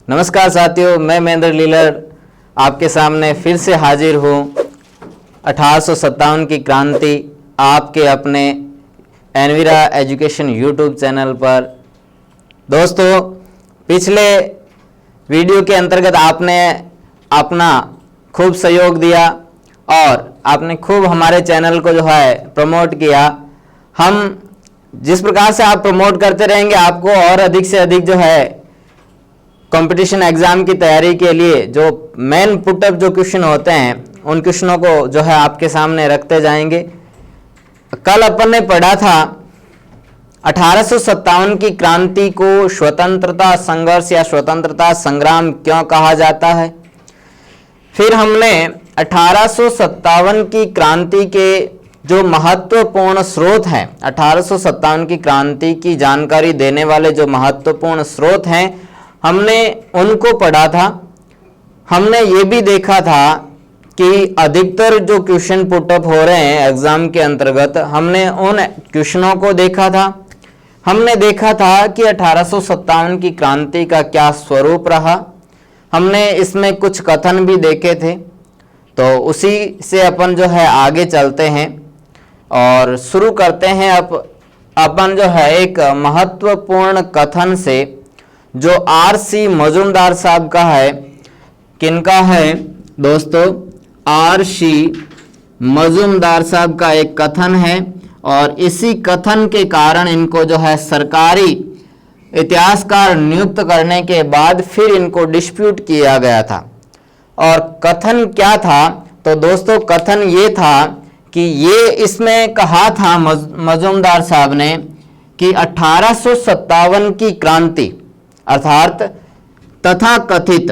नमस्कार साथियों, मैं महेंद्र लीलर आपके सामने फिर से हाजिर हूँ। 1857 की क्रांति आपके अपने एनवीरा एजुकेशन यूट्यूब चैनल पर। दोस्तों, पिछले वीडियो के अंतर्गत आपने अपना खूब सहयोग दिया और आपने खूब हमारे चैनल को जो है प्रमोट किया। हम जिस प्रकार से आप प्रमोट करते रहेंगे, आपको और अधिक से अधिक जो है कंपटीशन एग्जाम की तैयारी के लिए जो मेन पुटअप जो क्वेश्चन होते हैं उन क्वेश्चनों को जो है आपके सामने रखते जाएंगे। कल अपन ने पढ़ा था 1857 की क्रांति को स्वतंत्रता संघर्ष या स्वतंत्रता संग्राम क्यों कहा जाता है। फिर हमने 1857 की क्रांति के जो महत्वपूर्ण स्रोत हैं, 1857 की क्रांति की जानकारी देने वाले जो महत्वपूर्ण स्रोत हैं, हमने उनको पढ़ा था। हमने ये भी देखा था कि अधिकतर जो क्वेश्चन पुटअप हो रहे हैं एग्जाम के अंतर्गत, हमने उन क्वेश्चनों को देखा था। हमने देखा था कि 1857 की क्रांति का क्या स्वरूप रहा। हमने इसमें कुछ कथन भी देखे थे। तो उसी से अपन जो है आगे चलते हैं और शुरू करते हैं। अपन जो है एक महत्वपूर्ण कथन से जो आर.सी. मजूमदार साहब का है। किनका है दोस्तों? आर.सी. मजूमदार साहब का एक कथन है और इसी कथन के कारण इनको जो है सरकारी इतिहासकार नियुक्त करने के बाद फिर इनको डिस्प्यूट किया गया था। और कथन क्या था? तो दोस्तों, कथन ये था कि ये इसमें कहा था मजूमदार साहब ने कि 1857 की क्रांति अर्थात तथाकथित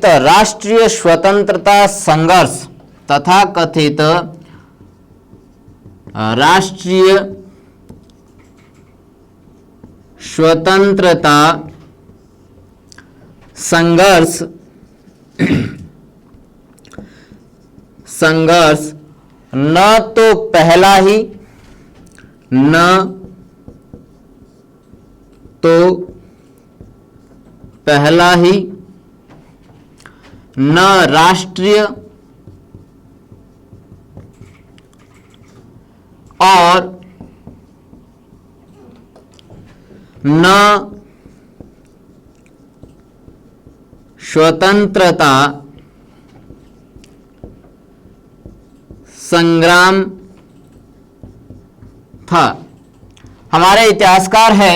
राष्ट्रीय स्वतंत्रता संघर्ष, तथाकथित राष्ट्रीय स्वतंत्रता संघर्ष न तो पहला ही न राष्ट्रीय और न स्वतंत्रता संग्राम था। हमारे इतिहासकार है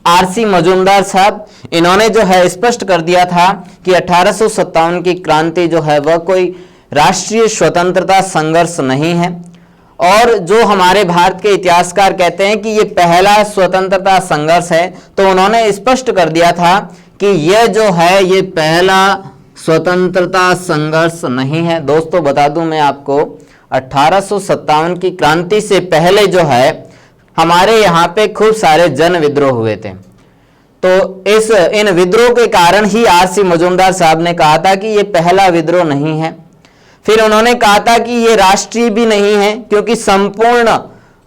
आर.सी. मजूमदार साहब। इन्होंने जो है स्पष्ट कर दिया था कि 1857 की क्रांति जो है वह कोई राष्ट्रीय स्वतंत्रता संघर्ष नहीं है। और जो हमारे भारत के इतिहासकार कहते हैं कि ये पहला स्वतंत्रता संघर्ष है, तो उन्होंने स्पष्ट कर दिया था कि यह जो है ये पहला स्वतंत्रता संघर्ष नहीं है। दोस्तों, बता दूं मैं आपको, 1857 की क्रांति से पहले जो है हमारे यहाँ पे खूब सारे जन विद्रोह हुए थे। तो इन विद्रोह के कारण ही आर.सी. मजूमदार साहब ने कहा था कि ये पहला विद्रोह नहीं है। फिर उन्होंने कहा था कि ये राष्ट्रीय भी नहीं है क्योंकि संपूर्ण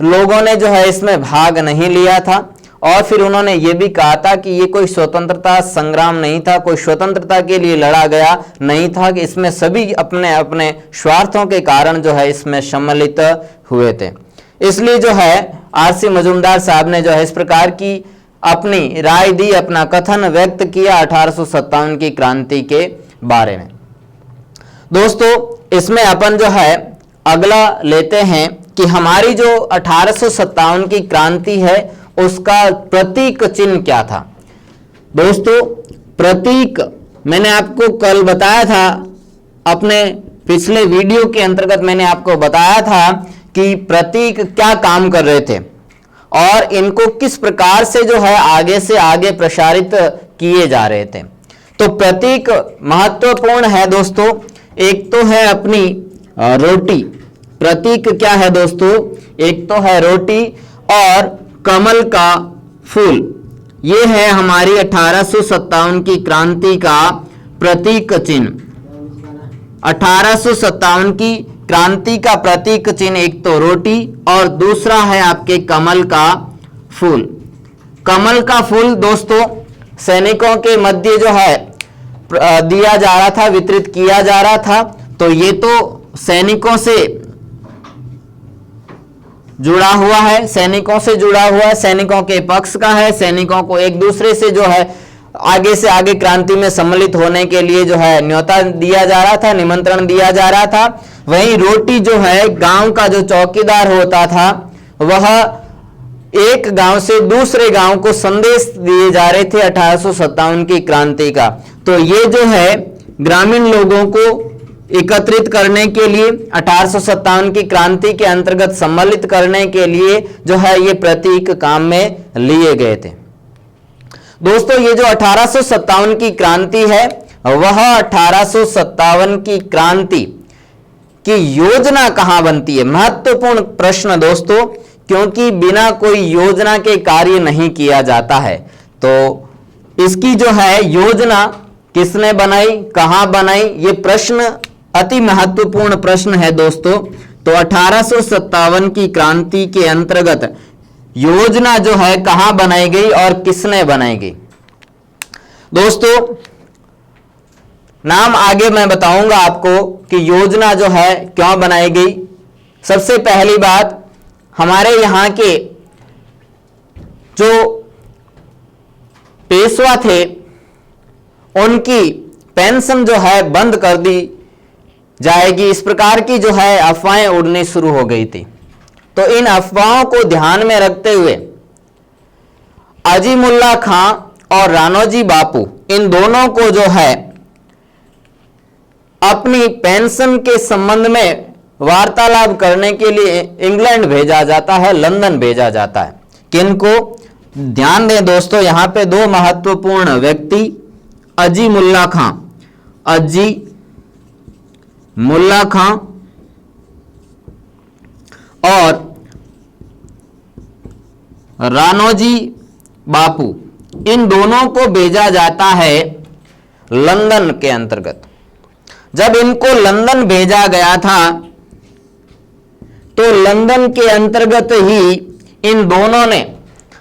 लोगों ने जो है इसमें भाग नहीं लिया था। और फिर उन्होंने ये भी कहा था कि ये कोई स्वतंत्रता संग्राम नहीं था, कोई स्वतंत्रता के लिए लड़ा गया नहीं था, कि इसमें सभी अपने अपने स्वार्थों के कारण जो है इसमें सम्मिलित हुए थे। इसलिए जो है आर.सी. मजूमदार साहब ने जो है इस प्रकार की अपनी राय दी, अपना कथन व्यक्त किया 1857 की क्रांति के बारे में। दोस्तों, इसमें अपन जो है अगला लेते हैं कि हमारी जो 1857 की क्रांति है उसका प्रतीक चिन्ह क्या था। दोस्तों, प्रतीक मैंने आपको कल बताया था, अपने पिछले वीडियो के अंतर्गत मैंने आपको बताया था कि प्रतीक क्या काम कर रहे थे और इनको किस प्रकार से जो है आगे से आगे प्रसारित किए जा रहे थे। तो प्रतीक महत्वपूर्ण है दोस्तों। एक तो है अपनी रोटी। प्रतीक क्या है दोस्तों? एक तो है रोटी और कमल का फूल। ये है हमारी 1857 की क्रांति का प्रतीक चिन्ह। 1857 की क्रांति का प्रतीक चिन्ह एक तो रोटी और दूसरा है आपके कमल का फूल। कमल का फूल दोस्तों सैनिकों के मध्य जो है दिया जा रहा था, वितरित किया जा रहा था। तो ये तो सैनिकों से जुड़ा हुआ है, सैनिकों से जुड़ा हुआ है, सैनिकों के पक्ष का है, सैनिकों को एक दूसरे से जो है आगे से आगे क्रांति में सम्मिलित होने के लिए जो है न्योता दिया जा रहा था, निमंत्रण दिया जा रहा था। वहीं रोटी जो है गांव का जो चौकीदार होता था वह एक गांव से दूसरे गांव को संदेश दिए जा रहे थे 1857 की क्रांति का। तो ये जो है ग्रामीण लोगों को एकत्रित करने के लिए 1857 की क्रांति के अंतर्गत सम्मिलित करने के लिए जो है ये प्रतीक काम में लिए गए थे। दोस्तों ये जो 1857 की क्रांति है वह 1857 की क्रांति की योजना कहां बनती है? महत्वपूर्ण प्रश्न दोस्तों, क्योंकि बिना कोई योजना के कार्य नहीं किया जाता है। तो इसकी जो है योजना किसने बनाई, कहां बनाई, ये प्रश्न अति महत्वपूर्ण प्रश्न है दोस्तों। तो 1857 की क्रांति के अंतर्गत योजना जो है कहां बनाई गई और किसने बनाई गई? दोस्तों नाम आगे मैं बताऊंगा आपको कि योजना जो है क्यों बनाई गई। सबसे पहली बात, हमारे यहां के जो पेशवा थे उनकी पेंशन जो है बंद कर दी जाएगी, इस प्रकार की जो है अफवाहें उड़नी शुरू हो गई थी। तो इन अफवाहों को ध्यान में रखते हुए अजीमुल्ला खां और राणोजी बापू इन दोनों को जो है अपनी पेंशन के संबंध में वार्तालाप करने के लिए इंग्लैंड भेजा जाता है, लंदन भेजा जाता है। किनको? ध्यान दें दोस्तों, यहां पे दो महत्वपूर्ण व्यक्ति अजीमुल्ला खां, अजीमुल्ला खां और राणोजी बापू, इन दोनों को भेजा जाता है लंदन के अंतर्गत। जब इनको लंदन भेजा गया था तो लंदन के अंतर्गत ही इन दोनों ने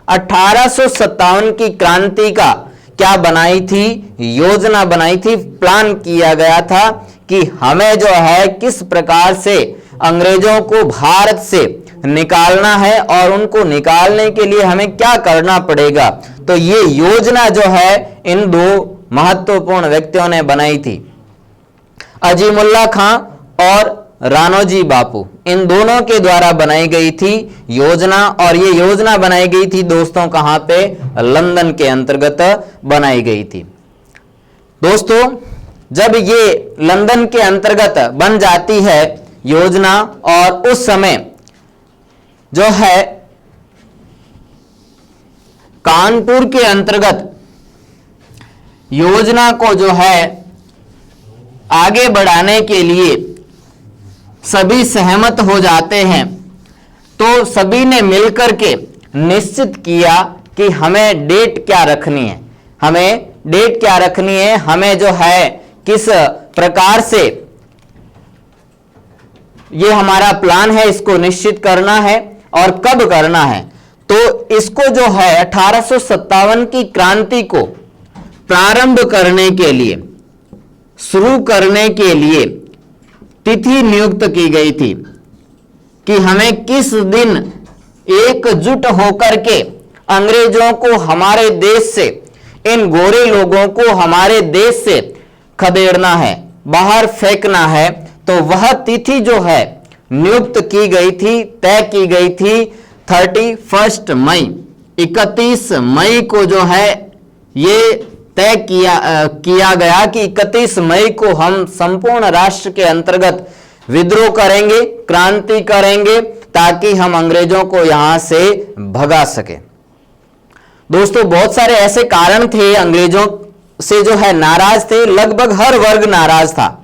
1857 की क्रांति का क्या बनाई थी? योजना बनाई थी। प्लान किया गया था कि हमें जो है किस प्रकार से अंग्रेजों को भारत से निकालना है और उनको निकालने के लिए हमें क्या करना पड़ेगा। तो ये योजना जो है इन दो महत्वपूर्ण व्यक्तियों ने बनाई थी, अजीमुल्ला खां और राणोजी बापू, इन दोनों के द्वारा बनाई गई थी योजना। और ये योजना बनाई गई थी दोस्तों कहां पे? लंदन के अंतर्गत बनाई गई थी। दोस्तों जब ये लंदन के अंतर्गत बन जाती है योजना और उस समय जो है कानपुर के अंतर्गत योजना को जो है आगे बढ़ाने के लिए सभी सहमत हो जाते हैं। तो सभी ने मिलकर के निश्चित किया कि हमें डेट क्या रखनी है, हमें डेट क्या रखनी है, हमें जो है किस प्रकार से ये हमारा प्लान है इसको निश्चित करना है और कब करना है। तो इसको जो है 1857 की क्रांति को प्रारंभ करने के लिए, शुरू करने के लिए तिथि नियुक्त की गई थी कि हमें किस दिन एकजुट होकर के अंग्रेजों को हमारे देश से, इन गोरे लोगों को हमारे देश से खदेड़ना है, बाहर फेंकना है। तो वह तिथि जो है नियुक्त की गई थी, तय की गई थी 31 मई, 31 मई को जो है ये तय किया गया कि 31 मई को हम संपूर्ण राष्ट्र के अंतर्गत विद्रोह करेंगे, क्रांति करेंगे, ताकि हम अंग्रेजों को यहां से भगा सके। दोस्तों बहुत सारे ऐसे कारण थे, अंग्रेजों से जो है नाराज थे, लगभग हर वर्ग नाराज था।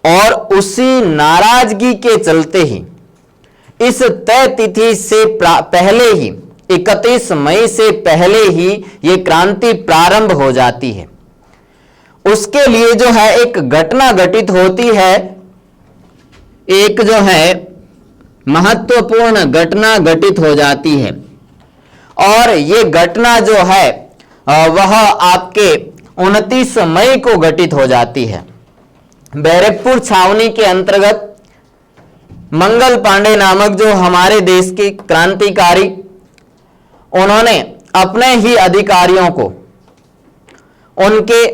और उसी नाराजगी के चलते ही इस तय तिथि से पहले ही 31 मई से पहले ही ये क्रांति प्रारंभ हो जाती है। उसके लिए जो है एक घटना घटित होती है एक जो है महत्वपूर्ण घटना घटित हो जाती है और ये घटना जो है वह आपके 29 मई को घटित हो जाती है। बैरकपुर छावनी के अंतर्गत मंगल पांडे नामक जो हमारे देश के क्रांतिकारी, उन्होंने अपने ही अधिकारियों को उनके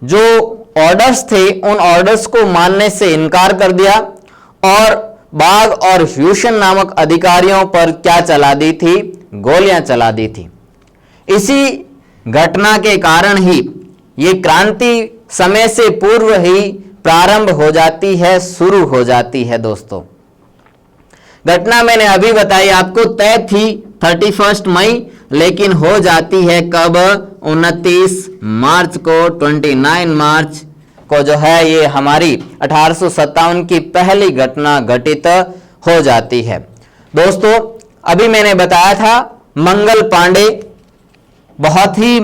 जो ऑर्डर्स थे उन ऑर्डर्स को मानने से इनकार कर दिया और बाघ और ह्यूशन नामक अधिकारियों पर क्या चला दी थी, गोलियां चला दी थी। इसी घटना के कारण ही ये क्रांति समय से पूर्व ही प्रारंभ हो जाती है, शुरू हो जाती है। दोस्तों, घटना मैंने अभी बताई आपको, तय थी 31 मई, लेकिन हो जाती है कब, 29 मार्च को, 29 मार्च को जो है ये हमारी 1857 की पहली घटना घटित हो जाती है। दोस्तों, अभी मैंने बताया था मंगल पांडे बहुत ही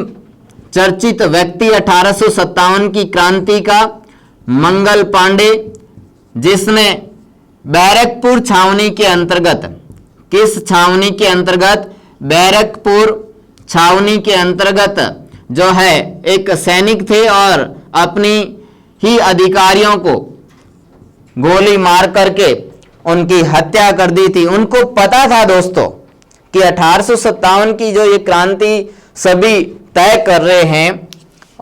चर्चित व्यक्ति 1857 की क्रांति का, मंगल पांडे, जिसने बैरकपुर छावनी के अंतर्गत, किस छावनी के अंतर्गत, बैरकपुर छावनी के अंतर्गत जो है एक सैनिक थे और अपनी ही अधिकारियों को गोली मार करके उनकी हत्या कर दी थी। उनको पता था दोस्तों कि 1857 की जो ये क्रांति सभी तय कर रहे हैं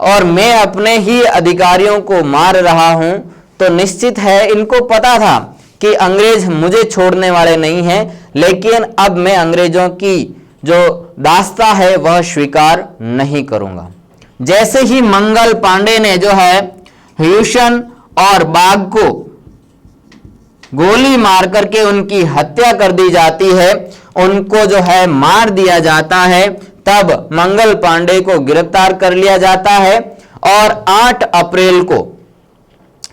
और मैं अपने ही अधिकारियों को मार रहा हूं, तो निश्चित है इनको पता था कि अंग्रेज मुझे छोड़ने वाले नहीं हैं, लेकिन अब मैं अंग्रेजों की जो दास्ता है वह स्वीकार नहीं करूंगा। जैसे ही मंगल पांडे ने जो है ह्यूशन और बाघ को गोली मार करके उनकी हत्या कर दी जाती है, उनको जो है मार दिया जाता है, तब मंगल पांडे को गिरफ्तार कर लिया जाता है और 8 अप्रैल को,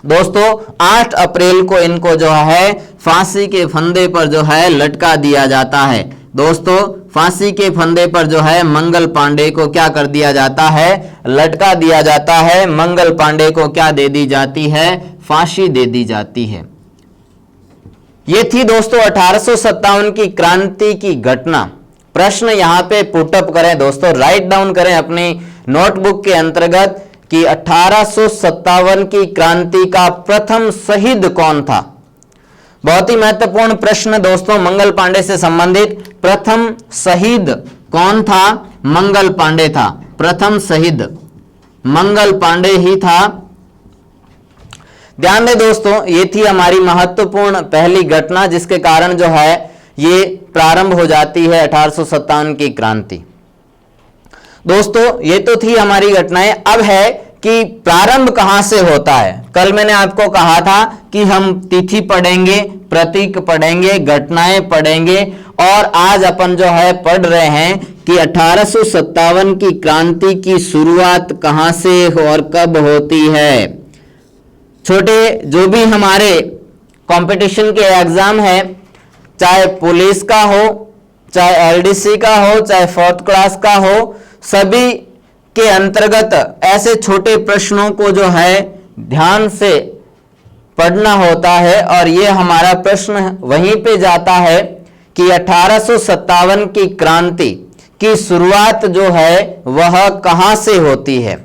दोस्तों 8 अप्रैल को इनको जो है फांसी के फंदे पर जो है लटका दिया जाता है। दोस्तों, फांसी के फंदे पर जो है मंगल पांडे को क्या कर दिया जाता है, लटका दिया जाता है। मंगल पांडे को क्या दे दी जाती है, फांसी दे दी जाती है। ये थी दोस्तों 1857 की क्रांति की घटना। प्रश्न यहां पे पुटअप करें दोस्तों, राइट डाउन करें अपनी नोटबुक के अंतर्गत कि 1857 की क्रांति का प्रथम शहीद कौन था। बहुत ही महत्वपूर्ण प्रश्न दोस्तों, मंगल पांडे से संबंधित। प्रथम शहीद कौन था, मंगल पांडे था। प्रथम शहीद मंगल पांडे ही था। ध्यान दें दोस्तों, ये थी हमारी महत्वपूर्ण पहली घटना जिसके कारण जो है ये प्रारंभ हो जाती है 1857 की क्रांति। दोस्तों, ये तो थी हमारी घटनाएं। अब है कि प्रारंभ कहां से होता है। कल मैंने आपको कहा था कि हम तिथि पढ़ेंगे, प्रतीक पढ़ेंगे, घटनाएं पढ़ेंगे और आज अपन जो है पढ़ रहे हैं कि 1857 की क्रांति की शुरुआत कहां से और कब होती है। छोटे जो भी हमारे कंपटीशन के एग्जाम है, चाहे पुलिस का हो, चाहे एलडीसी का हो, चाहे 4th क्लास का हो, सभी के अंतर्गत ऐसे छोटे प्रश्नों को जो है ध्यान से पढ़ना होता है और ये हमारा प्रश्न वहीं पे जाता है कि 1857 की क्रांति की शुरुआत जो है वह कहां से होती है।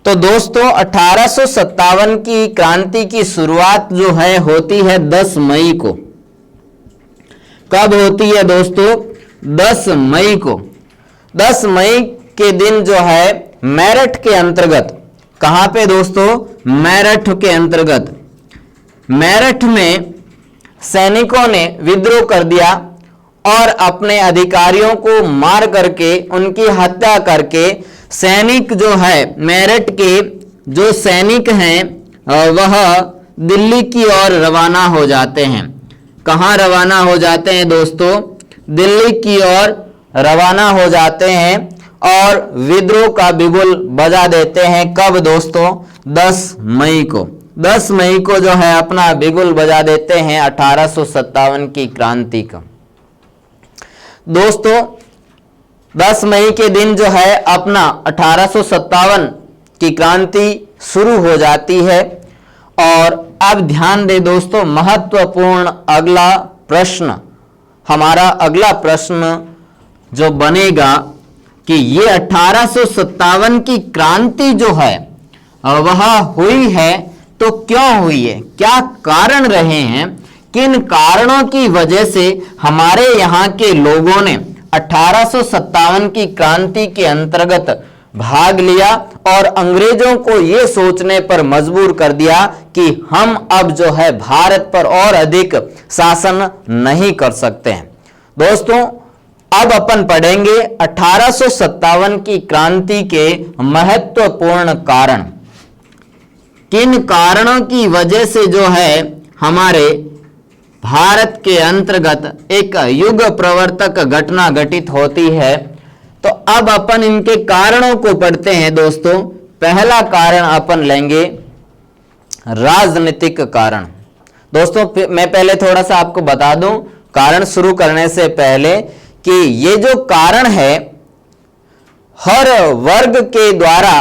तो दोस्तों 1857 की क्रांति की शुरुआत जो है होती है 10 मई को। कब होती है दोस्तों, 10 मई को। 10 मई के दिन जो है मेरठ के अंतर्गत, कहां पे दोस्तों, मेरठ के अंतर्गत, मेरठ में सैनिकों ने विद्रोह कर दिया और अपने अधिकारियों को मार करके उनकी हत्या करके सैनिक जो है, मेरठ के जो सैनिक हैं वह दिल्ली की ओर रवाना हो जाते हैं। कहां रवाना हो जाते हैं दोस्तों, दिल्ली की ओर रवाना हो जाते हैं और विद्रोह का बिगुल बजा देते हैं। कब दोस्तों, 10 मई को। 10 मई को जो है अपना बिगुल बजा देते हैं 1857 की क्रांति का। दोस्तों 10 मई के दिन जो है अपना 1857 की क्रांति शुरू हो जाती है और अब ध्यान दे दोस्तों, महत्वपूर्ण अगला प्रश्न, हमारा अगला प्रश्न जो बनेगा कि ये 1857 की क्रांति जो है वह हुई है तो क्यों हुई है, क्या कारण रहे हैं, किन कारणों की वजह से हमारे यहाँ के लोगों ने 1857 की क्रांति के अंतर्गत भाग लिया और अंग्रेजों को यह सोचने पर मजबूर कर दिया कि हम अब जो है भारत पर और अधिक शासन नहीं कर सकते हैं। दोस्तों, अब अपन पढ़ेंगे 1857 की क्रांति के महत्वपूर्ण कारण, किन कारणों की वजह से जो है हमारे भारत के अंतर्गत एक युग प्रवर्तक घटना घटित होती है। तो अब अपन इनके कारणों को पढ़ते हैं दोस्तों। पहला कारण अपन लेंगे राजनीतिक कारण। दोस्तों, मैं पहले थोड़ा सा आपको बता दूं कारण शुरू करने से पहले कि ये जो कारण है हर वर्ग के द्वारा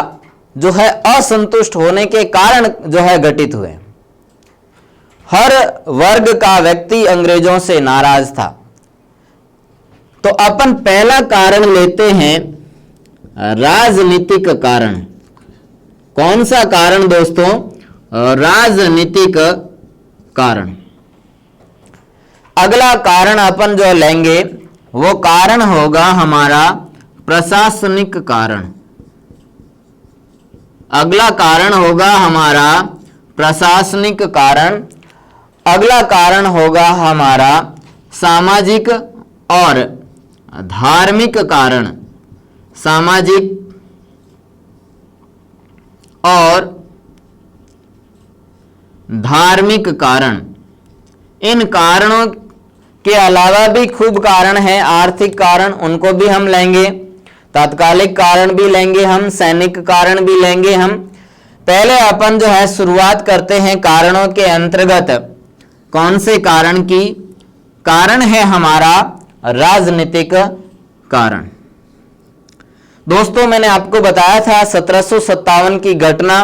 जो है असंतुष्ट होने के कारण जो है घटित हुए। हर वर्ग का व्यक्ति अंग्रेजों से नाराज था। तो अपन पहला कारण लेते हैं राजनीतिक कारण। कौन सा कारण दोस्तों? राजनीतिक कारण। अगला कारण अपन जो लेंगे वो कारण होगा हमारा प्रशासनिक कारण। अगला कारण होगा हमारा प्रशासनिक कारण। अगला कारण होगा हमारा सामाजिक और धार्मिक कारण। सामाजिक और धार्मिक कारण। इन कारणों के अलावा भी खूब कारण है। आर्थिक कारण, उनको भी हम लेंगे, तात्कालिक कारण भी लेंगे हम, सैनिक कारण भी लेंगे हम। पहले अपन जो है शुरुआत करते हैं कारणों के अंतर्गत। कौन से कारण की? कारण है हमारा राजनीतिक कारण। दोस्तों, मैंने आपको बताया था 1757 की घटना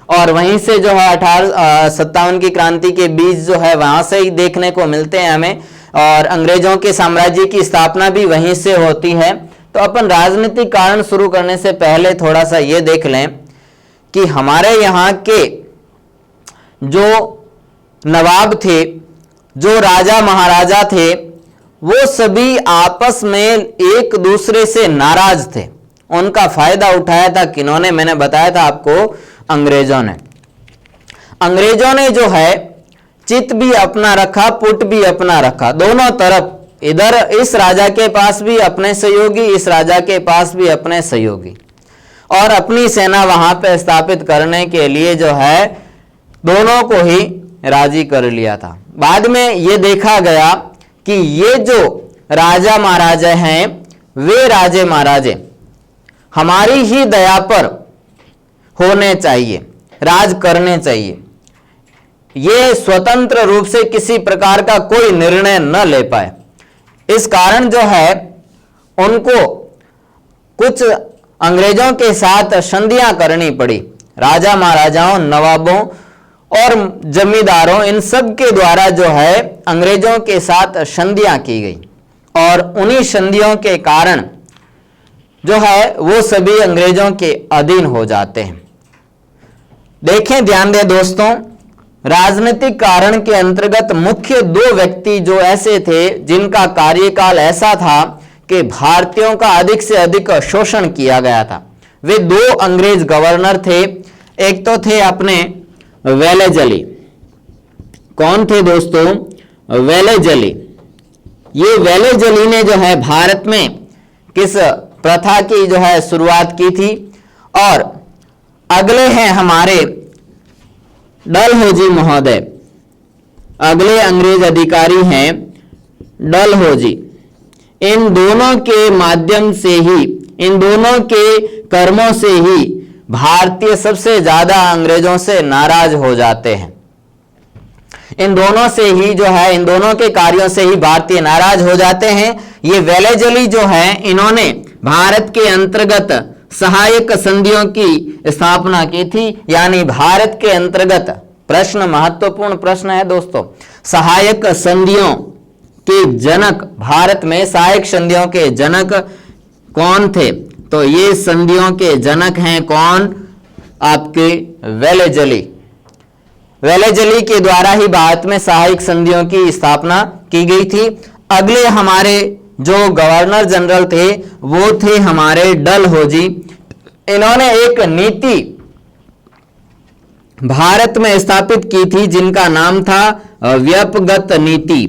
और वहीं से जो है 1857 की क्रांति के बीज जो है वहां से ही देखने को मिलते हैं हमें, और अंग्रेजों के साम्राज्य की स्थापना भी वहीं से होती है। तो अपन राजनीतिक कारण शुरू करने से पहले थोड़ा सा ये देख लें कि हमारे यहाँ के जो नवाब थे, जो राजा महाराजा थे, वो सभी आपस में एक दूसरे से नाराज थे। उनका फायदा उठाया था किन्होंने? मैंने बताया था आपको, अंग्रेजों ने। अंग्रेजों ने जो है चित भी अपना रखा, पुट भी अपना रखा, दोनों तरफ। इधर इस राजा के पास भी अपने सहयोगी, इस राजा के पास भी अपने सहयोगी, और अपनी सेना वहां पे स्थापित करने के लिए जो है दोनों को ही राजी कर लिया था। बाद में ये देखा गया कि ये जो राजा महाराजा हैं वे राजे महाराजे हमारी ही दया पर होने चाहिए, राज करने चाहिए। ये स्वतंत्र रूप से किसी प्रकार का कोई निर्णय न ले पाए। इस कारण जो है उनको कुछ अंग्रेजों के साथ संधियां करनी पड़ी। राजा महाराजाओं, नवाबों और जमींदारों, इन सब के द्वारा जो है अंग्रेजों के साथ संधियां की गई, और उन्हीं संधियों के कारण जो है वो सभी अंग्रेजों के अधीन हो जाते हैं। देखें, ध्यान दें दोस्तों, राजनीतिक कारण के अंतर्गत मुख्य दो व्यक्ति जो ऐसे थे जिनका कार्यकाल ऐसा था कि भारतीयों का अधिक से अधिक शोषण किया गया था, वे दो अंग्रेज गवर्नर थे। एक तो थे अपने वेलेजली। कौन थे दोस्तों? वेलेजली। ये वेलेजली ने जो है भारत में किस प्रथा की जो है शुरुआत की थी। और अगले हैं हमारे डलहौजी महोदय। अगले अंग्रेज अधिकारी हैं डलहौजी। इन दोनों के माध्यम से ही, इन दोनों के कर्मों से ही भारतीय सबसे ज्यादा अंग्रेजों से नाराज हो जाते हैं। इन दोनों से ही जो है, इन दोनों के कार्यों से ही भारतीय नाराज हो जाते हैं। ये वेलेजली जो है, इन्होंने भारत के अंतर्गत सहायक संधियों की स्थापना की थी, यानी भारत के अंतर्गत प्रश्न महत्वपूर्ण प्रश्न है दोस्तों। सहायक संधियों के जनक, भारत में सहायक संधियों के जनक कौन थे? तो ये संधियों के जनक हैं कौन? आपके वेलेजली। वेलेजली के द्वारा ही भारत में सहायक संधियों की स्थापना की गई थी। अगले हमारे जो गवर्नर जनरल थे वो थे हमारे डलहौजी। इन्होंने एक नीति भारत में स्थापित की थी जिनका नाम था व्यापगत नीति।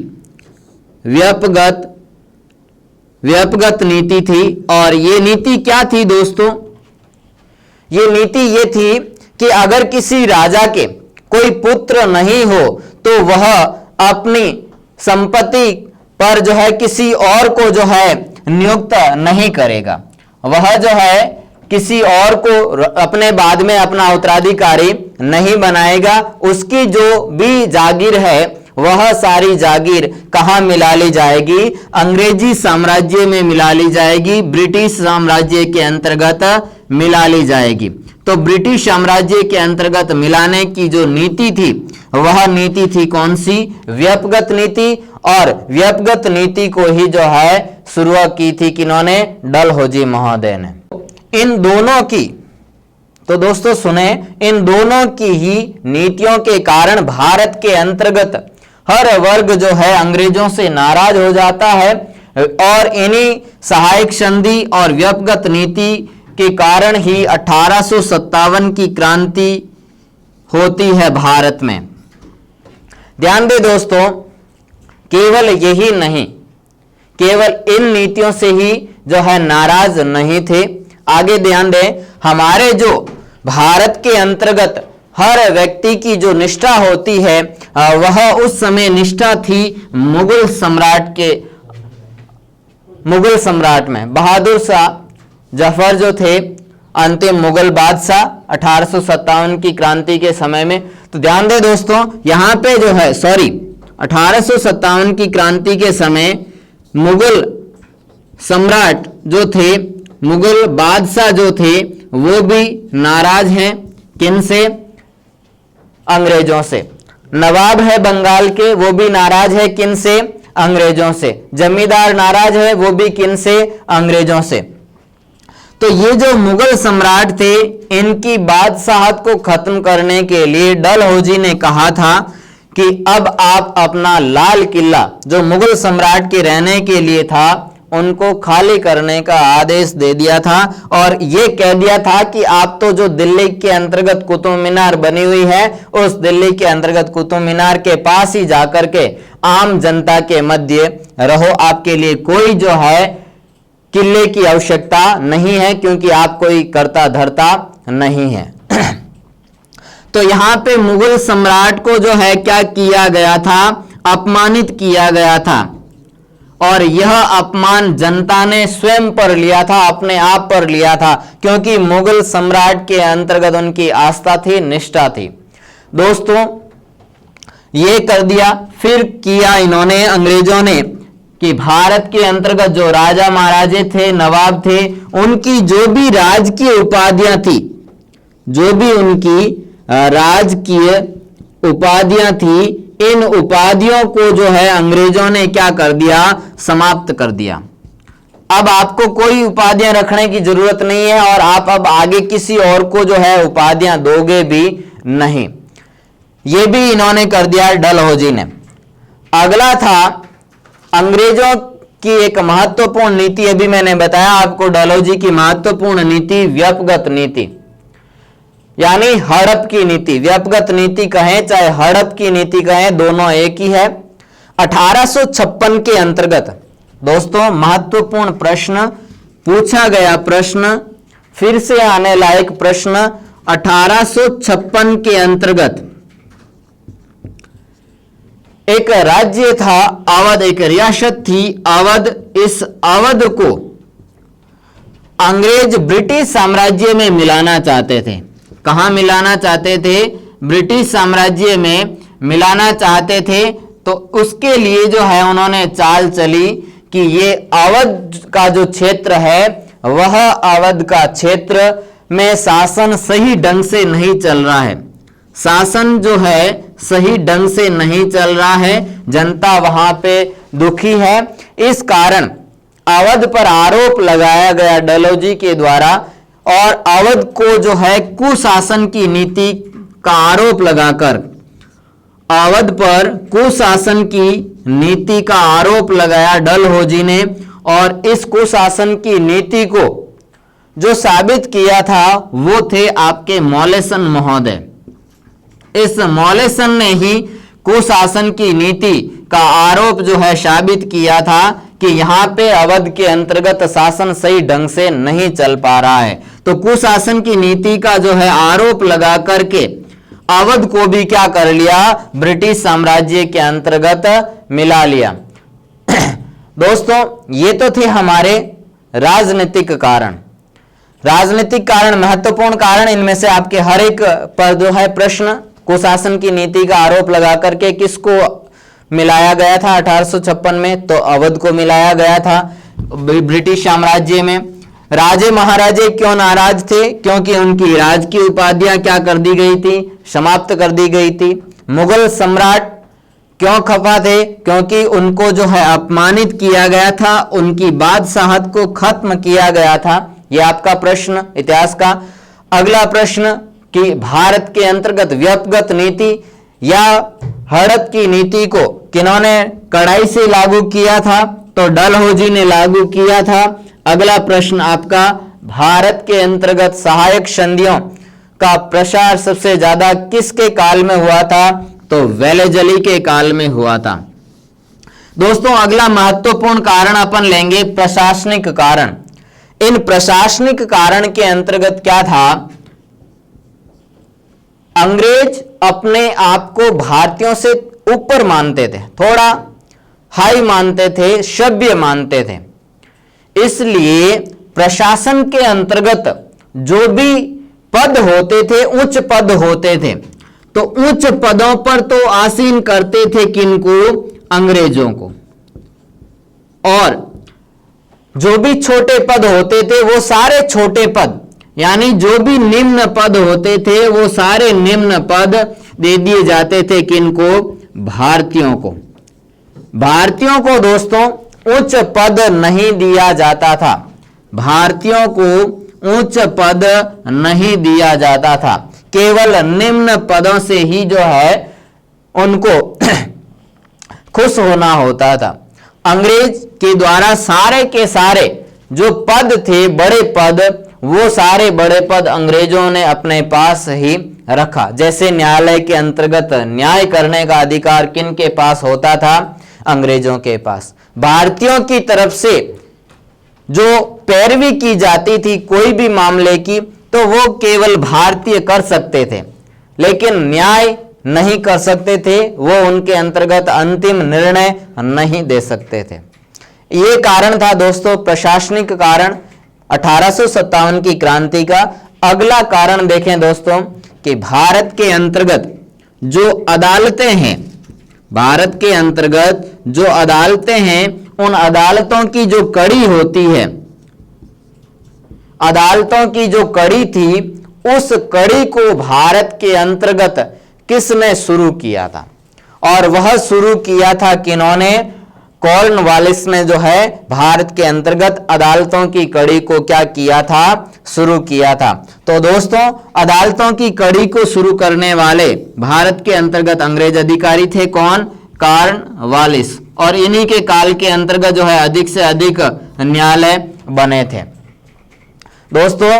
व्यापगत नीति थी। और ये नीति क्या थी दोस्तों? ये नीति ये थी कि अगर किसी राजा के कोई पुत्र नहीं हो तो वह अपनी संपत्ति पर जो है किसी और को जो है नियुक्त नहीं करेगा। वह जो है किसी और को अपने बाद में अपना उत्तराधिकारी नहीं बनाएगा। उसकी जो भी जागीर है वह सारी जागीर कहाँ मिला ली जाएगी? अंग्रेजी साम्राज्य में मिला ली जाएगी, ब्रिटिश साम्राज्य के अंतर्गत मिला ली जाएगी। तो ब्रिटिश साम्राज्य के अंतर्गत मिलाने की जो नीति थी वह नीति थी कौन सी? व्यापगत नीति। और व्यापगत नीति को ही जो है शुरुआत की थी किन्होंने? डलहौजी महोदय ने। इन दोनों की, तो दोस्तों सुने, इन दोनों की ही नीतियों के कारण भारत के अंतर्गत हर वर्ग जो है अंग्रेजों से नाराज हो जाता है। और इन्हीं सहायक संधि और व्यापगत नीति के कारण ही 1857 की क्रांति होती है भारत में। ध्यान दे दोस्तों, केवल यही नहीं, केवल इन नीतियों से ही जो है नाराज नहीं थे। आगे ध्यान दें, हमारे जो भारत के अंतर्गत हर व्यक्ति की जो निष्ठा होती है वह उस समय निष्ठा थी मुगल सम्राट में। बहादुर शाह जफर जो थे अंतिम मुगल बादशाह 1857 की क्रांति के समय में। तो ध्यान दें दोस्तों, यहां पे जो है 1857 की क्रांति के समय मुगल सम्राट जो थे, मुगल बादशाह जो थे, वो भी नाराज हैं। किन से? अंग्रेजों से। नवाब है बंगाल के, वो भी नाराज है। किन से? अंग्रेजों से। जमींदार नाराज है, वो भी किन से? अंग्रेजों से। तो ये जो मुगल सम्राट थे, इनकी बादशाहत को खत्म करने के लिए डलहौजी ने कहा था कि अब आप अपना लाल किला जो मुगल सम्राट के रहने के लिए था उनको खाली करने का आदेश दे दिया था। और ये कह दिया था कि आप तो जो दिल्ली के अंतर्गत कुतुब मीनार बनी हुई है उस दिल्ली के अंतर्गत कुतुब मीनार के पास ही जाकर के आम जनता के मध्य रहो, आपके लिए कोई जो है किले की आवश्यकता नहीं है, क्योंकि आप कोई करता धरता नहीं है। तो यहां पे मुगल सम्राट को जो है क्या किया गया था? अपमानित किया गया था। और यह अपमान जनता ने स्वयं पर लिया था, अपने आप पर लिया था, क्योंकि मुगल सम्राट के अंतर्गत उनकी आस्था थी, निष्ठा थी। दोस्तों ये कर दिया। फिर किया इन्होंने, अंग्रेजों ने, कि भारत के अंतर्गत जो राजा महाराजे थे, नवाब थे, उनकी जो भी राजकीय उपाधियां थी, जो भी उनकी राजकीय उपाधियां थी, इन उपाधियों को जो है अंग्रेजों ने क्या कर दिया? समाप्त कर दिया। अब आपको कोई उपाधियां रखने की जरूरत नहीं है और आप अब आगे किसी और को जो है उपाधियां दोगे भी नहीं। ये भी इन्होंने कर दिया डलहौजी ने। अगला था अंग्रेजों की एक महत्वपूर्ण नीति। अभी मैंने बताया आपको डलहौजी की महत्वपूर्ण नीति व्यापगत नीति, यानी हड़प की नीति। व्यापगत नीति कहें चाहे हड़प की नीति कहें, दोनों एक ही है। 1856 के अंतर्गत दोस्तों महत्वपूर्ण प्रश्न पूछा गया, प्रश्न फिर से आने लायक प्रश्न। 1856 के अंतर्गत एक राज्य था अवध, एक रियासत थी अवध। इस अवध को अंग्रेज ब्रिटिश साम्राज्य में मिलाना चाहते थे। कहां मिलाना चाहते थे? ब्रिटिश साम्राज्य में मिलाना चाहते थे। तो उसके लिए जो है उन्होंने चाल चली कि ये अवध का जो क्षेत्र है, वह अवध का क्षेत्र में शासन सही ढंग से नहीं चल रहा है, शासन जो है सही ढंग से नहीं चल रहा है, जनता वहां पे दुखी है। इस कारण अवध पर आरोप लगाया गया डलहौजी के द्वारा और अवध को जो है कुशासन की नीति का आरोप लगाकर अवध पर कुशासन की नीति का आरोप लगाया डलहौजी ने और इस कुशासन की नीति को जो साबित किया था वो थे आपके मौलेसन महोदय। इस मौलेसन ने ही कुशासन की नीति का आरोप जो है साबित किया था कि यहाँ पे अवध के अंतर्गत शासन सही ढंग से नहीं चल पा रहा है। तो कुशासन की नीति का जो है आरोप लगा करके अवध को भी क्या कर लिया, ब्रिटिश साम्राज्य के अंतर्गत मिला लिया। दोस्तों ये तो थे हमारे राजनीतिक कारण। राजनीतिक कारण महत्वपूर्ण कारण, इनमें से आपके हर एक पर जो है प्रश्न कुशासन की नीति का आरोप लगा करके किसको मिलाया गया था 1856 में, तो अवध को मिलाया गया था ब्रिटिश साम्राज्य में। राजे महाराजे क्यों नाराज थे, क्योंकि उनकी राज की उपाधियां क्या कर दी गई थी, समाप्त कर दी गई थी। मुगल सम्राट क्यों खफा थे, क्योंकि उनको जो है अपमानित किया गया था, उनकी बादशाहत को खत्म किया गया था। यह आपका प्रश्न इतिहास का। अगला प्रश्न कि भारत के अंतर्गत व्यक्तिगत नीति या हड़प की नीति को किन्होंने कड़ाई से लागू किया था, तो डलहौजी ने लागू किया था। अगला प्रश्न आपका, भारत के अंतर्गत सहायक संधियों का प्रसार सबसे ज्यादा किसके काल में हुआ था, तो वेलेजली के काल में हुआ था। दोस्तों अगला महत्वपूर्ण कारण अपन लेंगे प्रशासनिक कारण। इन प्रशासनिक कारण के अंतर्गत क्या था, अंग्रेज अपने आप को भारतीयों से ऊपर मानते थे, थोड़ा हाई मानते थे, सभ्य मानते थे। इसलिए प्रशासन के अंतर्गत जो भी पद होते थे, उच्च पद होते थे, तो उच्च पदों पर तो आसीन करते थे किनको, अंग्रेजों को। और जो भी छोटे पद होते थे वो सारे छोटे पद, यानी जो भी निम्न पद होते थे वो सारे निम्न पद दे दिए जाते थे किनको, भारतीयों को। भारतीयों को दोस्तों उच्च पद नहीं दिया जाता था, भारतीयों को उच्च पद नहीं दिया जाता था, केवल निम्न पदों से ही जो है उनको खुश होना होता था। अंग्रेज के द्वारा सारे के सारे जो पद थे, बड़े पद, वो सारे बड़े पद अंग्रेजों ने अपने पास ही रखा। जैसे न्यायालय के अंतर्गत न्याय करने का अधिकार किन के पास होता था, अंग्रेजों के पास। भारतीयों की तरफ से जो पैरवी की जाती थी कोई भी मामले की, तो वो केवल भारतीय कर सकते थे, लेकिन न्याय नहीं कर सकते थे, वो उनके अंतर्गत अंतिम निर्णय नहीं दे सकते थे। ये कारण था दोस्तों प्रशासनिक कारण 1857 की क्रांति का। अगला कारण देखें दोस्तों कि भारत के अंतर्गत जो अदालतें हैं, भारत के अंतर्गत जो अदालतें हैं, उन अदालतों की जो कड़ी होती है, अदालतों की जो कड़ी थी, उस कड़ी को भारत के अंतर्गत किसने शुरू किया था, और वह शुरू किया था किन्होंने, कॉर्नवालिस ने जो है भारत के अंतर्गत अदालतों की कड़ी को क्या किया था, शुरू किया था। तो दोस्तों अदालतों की कड़ी को शुरू करने वाले भारत के अंतर्गत अंग्रेज अधिकारी थे कौन, कॉर्नवालिस, और इन्हीं के काल के अंतर्गत जो है अधिक से अधिक न्यायालय बने थे। दोस्तों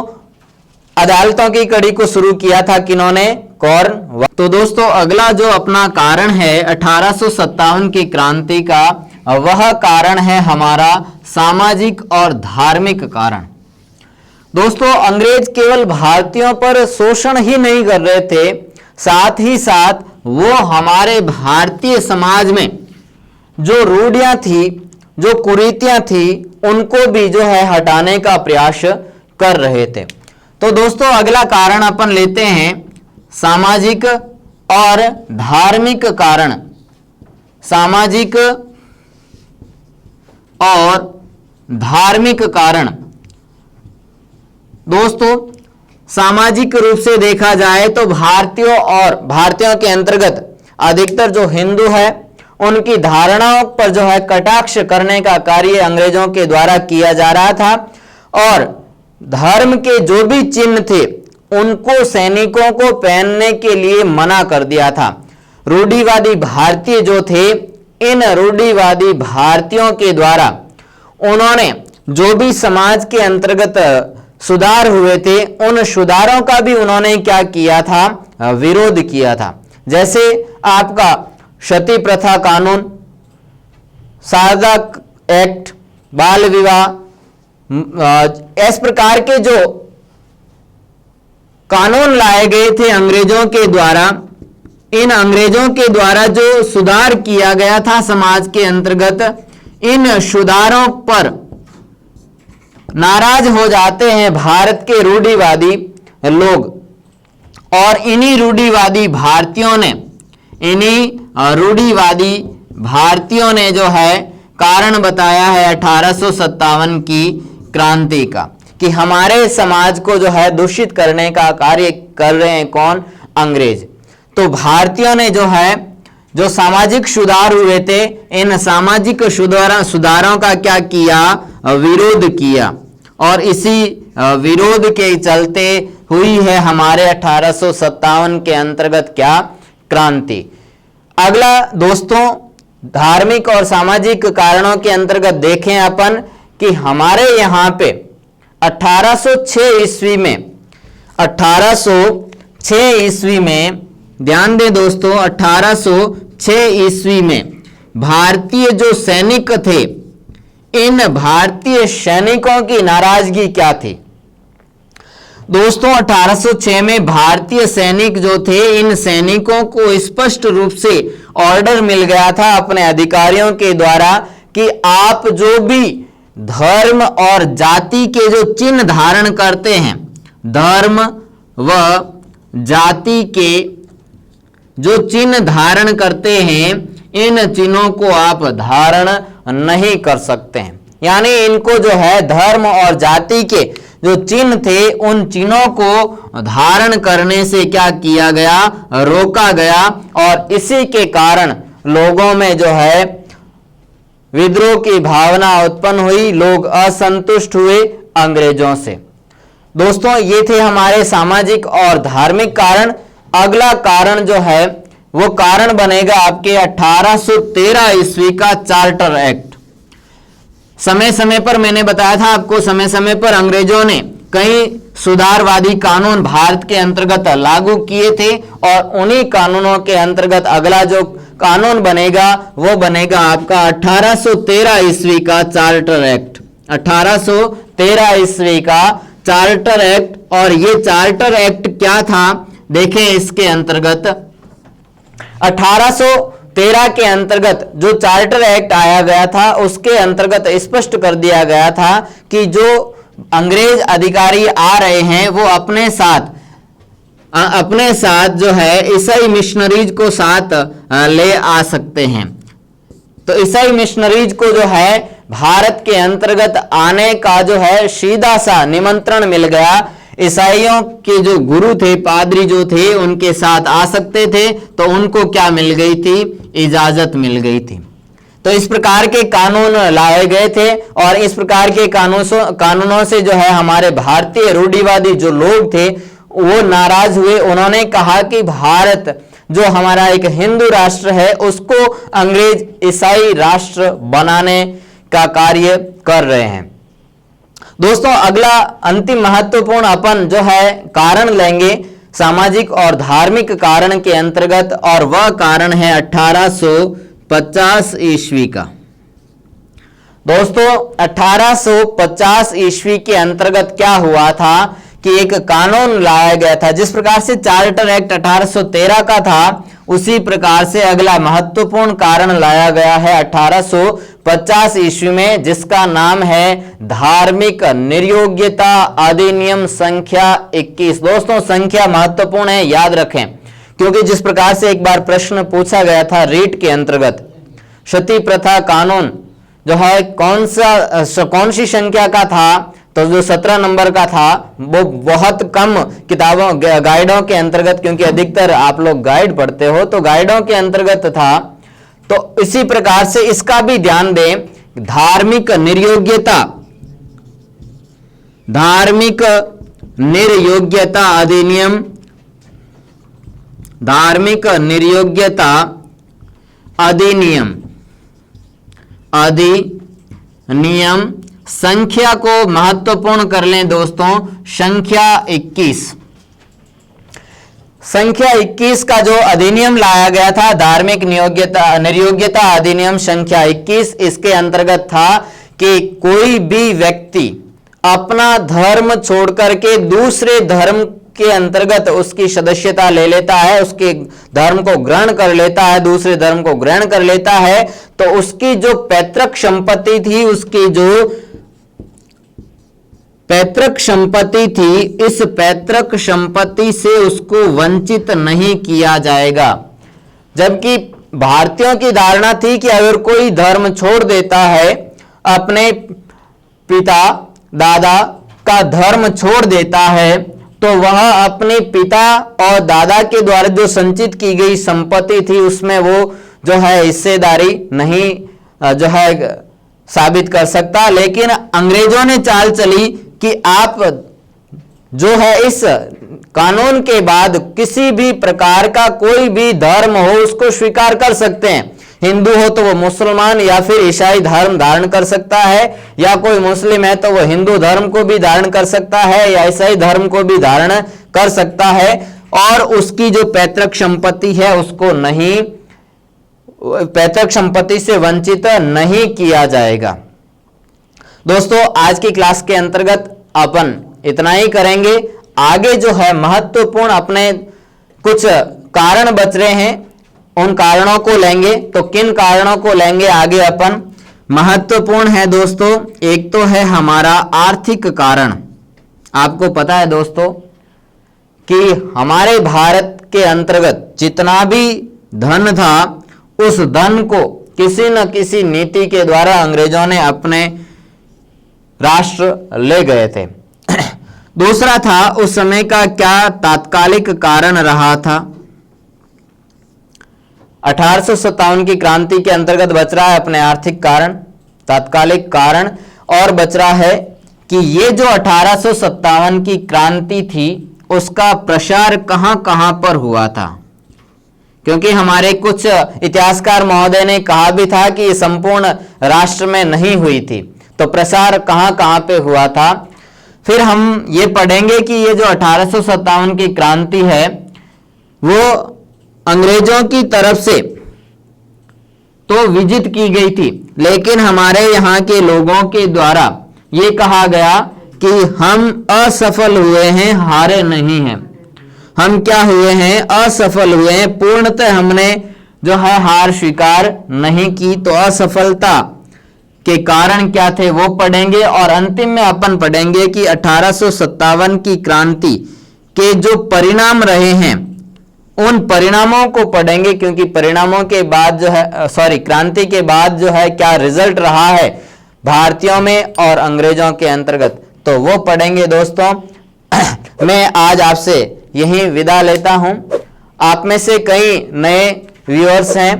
अदालतों की कड़ी को शुरू किया था किन्होंने, कॉर्नवालिस। तो दोस्तों अगला जो अपना कारण है 1857 की क्रांति का, वह कारण है हमारा सामाजिक और धार्मिक कारण। दोस्तों अंग्रेज केवल भारतीयों पर शोषण ही नहीं कर रहे थे, साथ ही साथ वो हमारे भारतीय समाज में जो रूढ़ियां थी, जो कुरीतियां थी, उनको भी जो है हटाने का प्रयास कर रहे थे। तो दोस्तों अगला कारण अपन लेते हैं सामाजिक और धार्मिक कारण। सामाजिक और धार्मिक कारण। दोस्तों सामाजिक रूप से देखा जाए तो भारतीयों के अंतर्गत अधिकतर जो हिंदू है उनकी धारणाओं पर जो है कटाक्ष करने का कार्य अंग्रेजों के द्वारा किया जा रहा था और धर्म के जो भी चिन्ह थे उनको सैनिकों को पहनने के लिए मना कर दिया था। रूढ़िवादी भारतीय जो थे, इन रूढ़िवादी भारतीयों के द्वारा उन्होंने जो भी समाज के अंतर्गत सुधार हुए थे उन सुधारों का भी उन्होंने क्या किया था, विरोध किया था। जैसे आपका सती प्रथा कानून, सारदा एक्ट, बाल विवाह, इस प्रकार के जो कानून लाए गए थे अंग्रेजों के द्वारा, इन अंग्रेजों के द्वारा जो सुधार किया गया था समाज के अंतर्गत, इन सुधारों पर नाराज हो जाते हैं भारत के रूढ़िवादी लोग और इन्हीं रूढ़िवादी भारतीयों ने जो है कारण बताया है 1857 की क्रांति का कि हमारे समाज को जो है दूषित करने का कार्य कर रहे हैं कौन, अंग्रेज। तो भारतीयों ने जो है जो सामाजिक सुधार हुए थे इन सामाजिक सुधारों का क्या किया, विरोध किया और इसी विरोध के चलते हुई है हमारे 1857 के अंतर्गत क्या, क्रांति। अगला दोस्तों, धार्मिक और सामाजिक कारणों के अंतर्गत देखें अपन कि हमारे यहाँ पे 1806 ईस्वी में ध्यान दें दोस्तों, 1806 ईस्वी में भारतीय जो सैनिक थे, इन भारतीय सैनिकों की नाराजगी क्या थी दोस्तों। 1806 में भारतीय सैनिक जो थे, इन सैनिकों को स्पष्ट रूप से ऑर्डर मिल गया था अपने अधिकारियों के द्वारा कि आप जो भी धर्म और जाति के जो चिन्ह धारण करते हैं, धर्म व जाति के जो चिन्ह धारण करते हैं, इन चिन्हों को आप धारण नहीं कर सकते हैं। यानी इनको जो है धर्म और जाति के जो चिन्ह थे उन चिन्हों को धारण करने से क्या किया गया, रोका गया और इसी के कारण लोगों में जो है विद्रोह की भावना उत्पन्न हुई, लोग असंतुष्ट हुए अंग्रेजों से। दोस्तों ये थे हमारे सामाजिक और धार्मिक कारण। अगला कारण जो है वो कारण बनेगा आपके 1813 ईस्वी का चार्टर एक्ट। समय समय पर मैंने बताया था आपको, समय समय पर अंग्रेजों ने कई सुधारवादी कानून भारत के अंतर्गत लागू किए थे और उन्हीं कानूनों के अंतर्गत अगला जो कानून बनेगा वो बनेगा आपका 1813 ईस्वी का चार्टर एक्ट। 1813 ईस्वी का चार्टर एक्ट। और ये चार्टर एक्ट क्या था देखें, इसके अंतर्गत 1813 के अंतर्गत जो चार्टर एक्ट आया गया था उसके अंतर्गत स्पष्ट कर दिया गया था कि जो अंग्रेज अधिकारी आ रहे हैं वो अपने साथ जो है ईसाई मिशनरीज को साथ ले आ सकते हैं। तो ईसाई मिशनरीज को जो है भारत के अंतर्गत आने का जो है सीधा सा निमंत्रण मिल गया। ईसाइयों के जो गुरु थे, पादरी जो थे, उनके साथ आ सकते थे, तो उनको क्या मिल गई थी, इजाजत मिल गई थी। तो इस प्रकार के कानून लाए गए थे और इस प्रकार के कानूनों से जो है हमारे भारतीय रूढ़िवादी जो लोग थे वो नाराज हुए। उन्होंने कहा कि भारत जो हमारा एक हिंदू राष्ट्र है उसको अंग्रेज ईसाई राष्ट्र बनाने का कार्य कर रहे हैं। दोस्तों अगला अंतिम महत्वपूर्ण अपन जो है कारण लेंगे सामाजिक और धार्मिक कारण के अंतर्गत, और वह कारण है 1850 ईस्वी का। दोस्तों 1850 ईस्वी के अंतर्गत क्या हुआ था कि एक कानून लाया गया था। जिस प्रकार से चार्टर एक्ट 1813 का था उसी प्रकार से अगला महत्वपूर्ण कारण लाया गया है 1850 ईस्वी में, जिसका नाम है धार्मिक निर्योग्यता अधिनियम संख्या 21। दोस्तों संख्या महत्वपूर्ण है, याद रखें, क्योंकि जिस प्रकार से एक बार प्रश्न पूछा गया था रीट के अंतर्गत, सती प्रथा कानून जो है कौन सी संख्या का था, तो जो 17 नंबर का था वो बहुत कम किताबों गाइडों के अंतर्गत, क्योंकि अधिकतर आप लोग गाइड पढ़ते हो तो गाइडों के अंतर्गत था। तो इसी प्रकार से इसका भी ध्यान दें, धार्मिक निर्योग्यता, धार्मिक निर्योग्यता अधिनियम, धार्मिक निर्योग्यता अधिनियम, अधिनियम संख्या को महत्वपूर्ण कर लें दोस्तों, संख्या 21, संख्या 21 का जो अधिनियम लाया गया था, धार्मिक निर्योग्यता अधिनियम संख्या 21, इसके अंतर्गत था कि कोई भी व्यक्ति अपना धर्म छोड़ करके दूसरे धर्म के अंतर्गत उसकी सदस्यता ले लेता है, उसके धर्म को ग्रहण कर लेता है, दूसरे धर्म को ग्रहण कर लेता है, तो उसकी जो पैतृक संपत्ति थी, उसकी जो पैतृक संपत्ति थी, इस पैतृक संपत्ति से उसको वंचित नहीं किया जाएगा। जबकि भारतीयों की धारणा थी कि अगर कोई धर्म छोड़ देता है, अपने पिता दादा का धर्म छोड़ देता है, तो वह अपने पिता और दादा के द्वारा जो संचित की गई संपत्ति थी उसमें वो जो है हिस्सेदारी नहीं जो है साबित कर सकता। लेकिन अंग्रेजों ने चाल चली कि आप जो है इस कानून के बाद किसी भी प्रकार का कोई भी धर्म हो उसको स्वीकार कर सकते हैं। हिंदू हो तो वो मुसलमान या फिर ईसाई धर्म धारण कर सकता है, या कोई मुस्लिम है तो वो हिंदू धर्म को भी धारण कर सकता है या ईसाई धर्म को भी धारण कर सकता है, और उसकी जो पैतृक संपत्ति है उसको नहीं, पैतृक संपत्ति से वंचित नहीं किया जाएगा। दोस्तों आज की क्लास के अंतर्गत अपन इतना ही करेंगे। आगे जो है महत्वपूर्ण अपने कुछ कारण बच रहे हैं, उन कारणों को लेंगे। तो किन कारणों को लेंगे आगे अपन, महत्वपूर्ण है दोस्तों, एक तो है हमारा आर्थिक कारण। आपको पता है दोस्तों कि हमारे भारत के अंतर्गत जितना भी धन था, उस धन को किसी न किसी नीति के द्वारा अंग्रेजों ने अपने राष्ट्र ले गए थे। दूसरा था उस समय का क्या तात्कालिक कारण रहा था। 1857 की क्रांति के अंतर्गत बच रहा है अपने आर्थिक कारण, तात्कालिक कारण, और बच रहा है कि ये जो 1857 की क्रांति थी उसका प्रसार कहां कहां पर हुआ था। क्योंकि हमारे कुछ इतिहासकार महोदय ने कहा भी था कि ये संपूर्ण राष्ट्र में नहीं हुई थी, तो प्रसार कहां कहां पे हुआ था। फिर हम ये पढ़ेंगे कि ये जो 1857 की क्रांति है वो अंग्रेजों की तरफ से तो विजित की गई थी, लेकिन हमारे यहाँ के लोगों के द्वारा ये कहा गया कि हम असफल हुए हैं, हारे नहीं हैं। हम क्या हुए हैं, असफल हुए हैं, पूर्णतः हमने जो है हार स्वीकार नहीं की। तो असफलता के कारण क्या थे वो पढ़ेंगे, और अंतिम में अपन पढ़ेंगे कि 1857 की क्रांति के जो परिणाम रहे हैं उन परिणामों को पढ़ेंगे, क्योंकि परिणामों के बाद जो है क्रांति के बाद जो है क्या रिजल्ट रहा है भारतीयों में और अंग्रेजों के अंतर्गत, तो वो पढ़ेंगे दोस्तों। मैं आज आपसे यही विदा लेता हूं। आप में से कई नए व्यूअर्स हैं,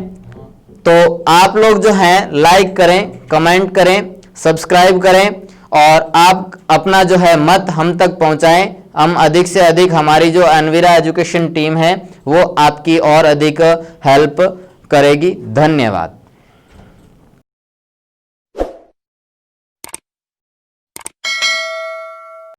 तो आप लोग जो हैं लाइक करें, कमेंट करें, सब्सक्राइब करें, और आप अपना जो है मत हम तक पहुंचाएं। हम अधिक से अधिक, हमारी जो अनवीरा एजुकेशन टीम है वो आपकी और अधिक हेल्प करेगी। धन्यवाद।